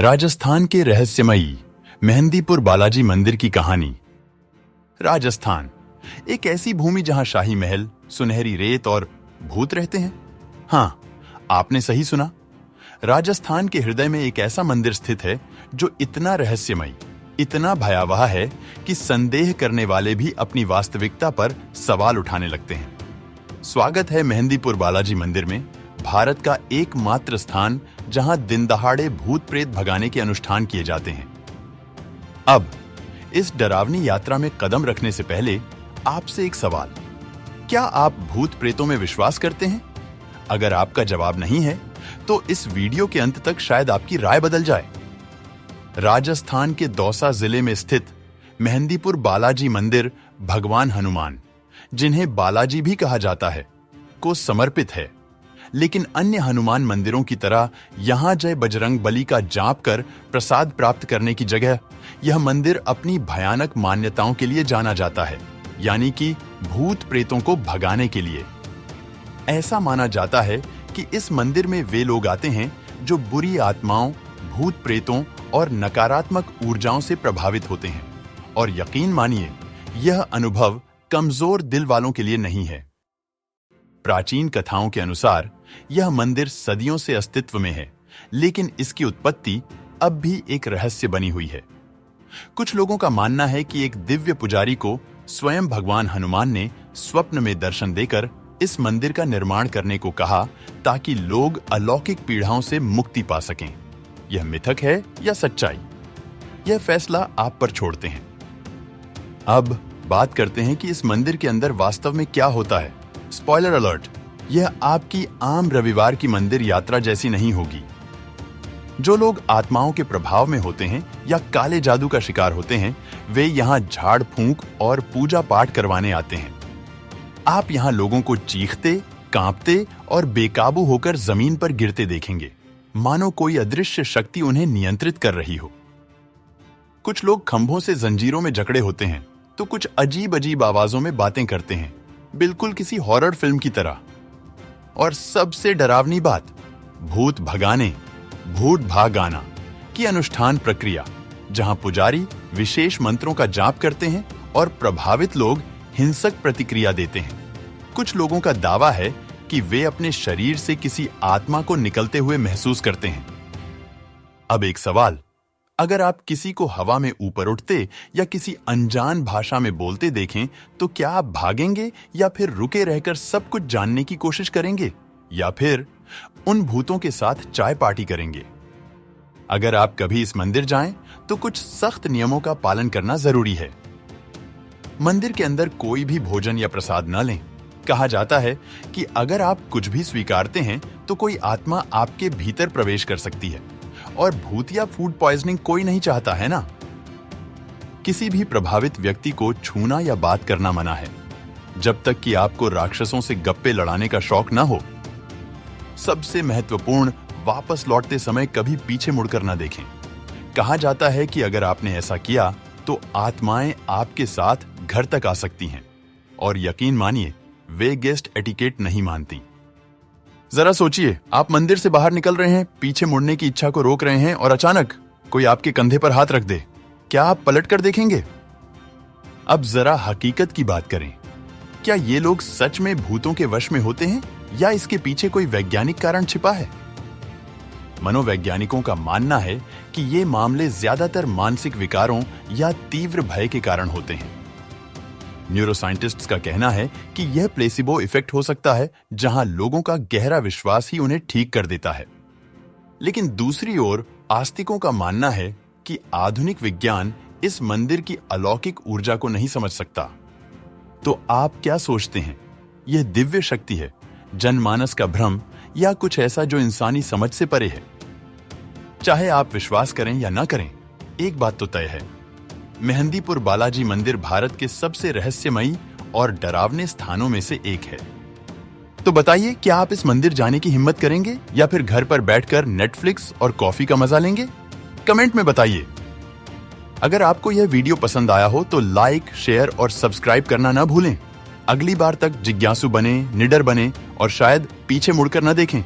राजस्थान के रहस्यमयी मेहंदीपुर बालाजी मंदिर की कहानी। राजस्थान एक ऐसी भूमि जहां शाही महल, सुनहरी रेत और भूत रहते हैं। हां, आपने सही सुना। राजस्थान के हृदय में एक ऐसा मंदिर स्थित है जो इतना रहस्यमयी, इतना भयावह है कि संदेह करने वाले भी अपनी वास्तविकता पर सवाल उठाने लगते हैं। स्वागत है मेहंदीपुर बालाजी मंदिर में, भारत का एकमात्र स्थान जहां दिन दहाड़े भूत प्रेत भगाने के अनुष्ठान किए जाते हैं। अब इस डरावनी यात्रा में कदम रखने से पहले आपसे एक सवाल, क्या आप भूत प्रेतों में विश्वास करते हैं? अगर आपका जवाब नहीं है तो इस वीडियो के अंत तक शायद आपकी राय बदल जाए। राजस्थान के दौसा जिले में स्थित मेहंदीपुर बालाजी मंदिर भगवान हनुमान, जिन्हें बालाजी भी कहा जाता है, को समर्पित है। लेकिन अन्य हनुमान मंदिरों की तरह यहां जय बजरंग बली का जाप कर प्रसाद प्राप्त करने की जगह यह मंदिर अपनी भयानक मान्यताओं के लिए जाना जाता है, यानी कि भूत प्रेतों को भगाने के लिए। ऐसा माना जाता है कि इस मंदिर में वे लोग आते हैं जो बुरी आत्माओं, भूत प्रेतों और नकारात्मक ऊर्जाओं से प्रभावित होते हैं। और यकीन मानिए, यह अनुभव कमजोर दिल वालों के लिए नहीं है। प्राचीन कथाओं के अनुसार यह मंदिर सदियों से अस्तित्व में है, लेकिन इसकी उत्पत्ति अब भी एक रहस्य बनी हुई है। कुछ लोगों का मानना है कि एक दिव्य पुजारी को स्वयं भगवान हनुमान ने स्वप्न में दर्शन देकर इस मंदिर का निर्माण करने को कहा, ताकि लोग अलौकिक पीड़ाओं से मुक्ति पा सकें। यह मिथक है या सच्चाई, यह फैसला आप पर छोड़ते हैं। अब बात करते हैं कि इस मंदिर के अंदर वास्तव में क्या होता है। स्पॉइलर अलर्ट, यह आपकी आम रविवार की मंदिर यात्रा जैसी नहीं होगी। जो लोग आत्माओं के प्रभाव में होते हैं या काले जादू का शिकार होते हैं, वे यहां झाड़ फूंक और पूजा पाठ करवाने आते हैं। आप यहां लोगों को चीखते, कांपते और बेकाबू होकर जमीन पर गिरते देखेंगे, मानो कोई अदृश्य शक्ति उन्हें नियंत्रित कर रही हो। कुछ लोग खंभों से जंजीरों में जकड़े होते हैं, तो कुछ अजीब अजीब आवाजों में बातें करते हैं, बिल्कुल किसी हॉरर फिल्म की तरह। और सबसे डरावनी बात, भूत भगाने, भूत भागाना की अनुष्ठान प्रक्रिया, जहां पुजारी विशेष मंत्रों का जाप करते हैं और प्रभावित लोग हिंसक प्रतिक्रिया देते हैं। कुछ लोगों का दावा है कि वे अपने शरीर से किसी आत्मा को निकलते हुए महसूस करते हैं। अब एक सवाल, अगर आप किसी को हवा में ऊपर उठते या किसी अनजान भाषा में बोलते देखें, तो क्या आप भागेंगे या फिर रुके रहकर सब कुछ जानने की कोशिश करेंगे, या फिर उन भूतों के साथ चाय पार्टी करेंगे? अगर आप कभी इस मंदिर जाएं, तो कुछ सख्त नियमों का पालन करना जरूरी है। मंदिर के अंदर कोई भी भोजन या प्रसाद न लें। कहा जाता है कि अगर आप कुछ भी स्वीकारते हैं तो कोई आत्मा आपके भीतर प्रवेश कर सकती है, और भूत या फूड पॉइजनिंग कोई नहीं चाहता, है ना? किसी भी प्रभावित व्यक्ति को छूना या बात करना मना है, जब तक कि आपको राक्षसों से गप्पे लड़ाने का शौक ना हो। सबसे महत्वपूर्ण, वापस लौटते समय कभी पीछे मुड़कर ना देखें। कहा जाता है कि अगर आपने ऐसा किया तो आत्माएं आपके साथ घर तक आ सकती हैं, और यकीन मानिए, वे गेस्ट एटिकेट नहीं मानती। जरा सोचिए, आप मंदिर से बाहर निकल रहे हैं, पीछे मुड़ने की इच्छा को रोक रहे हैं, और अचानक कोई आपके कंधे पर हाथ रख दे। क्या आप पलट कर देखेंगे? अब जरा हकीकत की बात करें। क्या ये लोग सच में भूतों के वश में होते हैं, या इसके पीछे कोई वैज्ञानिक कारण छिपा है? मनोवैज्ञानिकों का मानना है कि ये मामले ज्यादातर मानसिक विकारों या तीव्र भय के कारण होते हैं। न्यूरोसाइंटिस्ट्स का कहना है कि यह प्लेसिबो इफेक्ट हो सकता है, जहां लोगों का गहरा विश्वास ही उन्हें ठीक कर देता है। लेकिन दूसरी ओर आस्तिकों का मानना है कि आधुनिक विज्ञान इस मंदिर की अलौकिक ऊर्जा को नहीं समझ सकता। तो आप क्या सोचते हैं? यह दिव्य शक्ति है, जनमानस का भ्रम, या कुछ ऐसा जो इंसानी समझ से परे है? चाहे आप विश्वास करें या ना करें, एक बात तो तय है, मेहंदीपुर बालाजी मंदिर भारत के सबसे रहस्यमयी और डरावने स्थानों में से एक है। तो बताइए, क्या आप इस मंदिर जाने की हिम्मत करेंगे, या फिर घर पर बैठकर नेटफ्लिक्स और कॉफी का मजा लेंगे? कमेंट में बताइए। अगर आपको यह वीडियो पसंद आया हो तो लाइक, शेयर और सब्सक्राइब करना ना भूलें। अगली बार तक जिज्ञासु बने, निडर बने, और शायद पीछे मुड़कर न देखें।